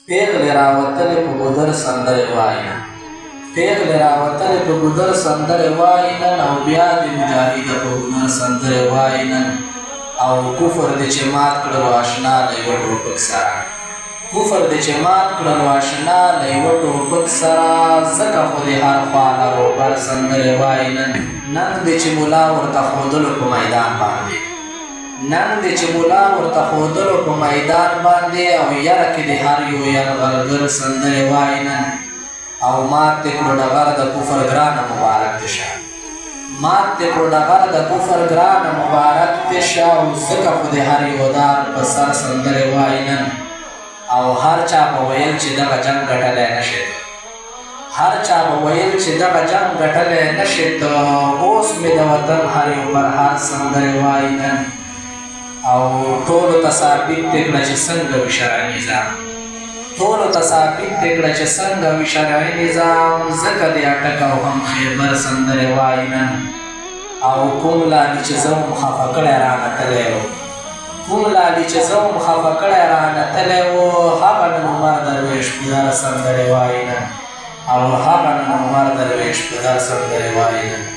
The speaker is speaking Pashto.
पेغلې راوتلې په ګودر سندرې وایي پیغلې راوتلې په ګودر سندرې وایي نن او بیا د مجاهده په هنر سندرې وایي نن او کفر دې چې مات کړلو اشنا له یوه ټوپک سره کفر دې چې مات کړلو اشنا له یوه ټوپک سره ځکه خو دې هر خوا له روبر سندرې وایي نن دې چې ملا ورته ښودلو په میدان باندې نن دې چې ملا ورته ښودلو په میدان باندې او یره کې دې هر یو یرغلګر سندرې وایي نن او مات دې کړو ډغر د کفر ګرانه مبارک دې شه مات دې کړو ډغر د کفر ګرانه مبارک دې شه او ځکه خو دې هر یو دار په سر سندرې وایي نن او هر چا به ویل چې دغه جنګ ګټلی نه شي هر چا به ویل چې دغه جنګ ګټلی نه شي اوس مې د وطن هر یو پرهار سندرې وایي نن او ټولو ته ثابت دې کړه چې څنګه وي شرعي نظام ټولو ته ثابت دې کړه چې څنګه وي شرعي نظام ځکه دې اټک او هم خیبر سندرې وایي نن او کوم لالي چې زه وم خفه کړی رانه تلی و کوم لالي چې زه وم خفه کړی رانه تلی و هغه نن عمر درویش په در سندرې وایي نن او هغه نن عمر درویش په در سندرې وایي نن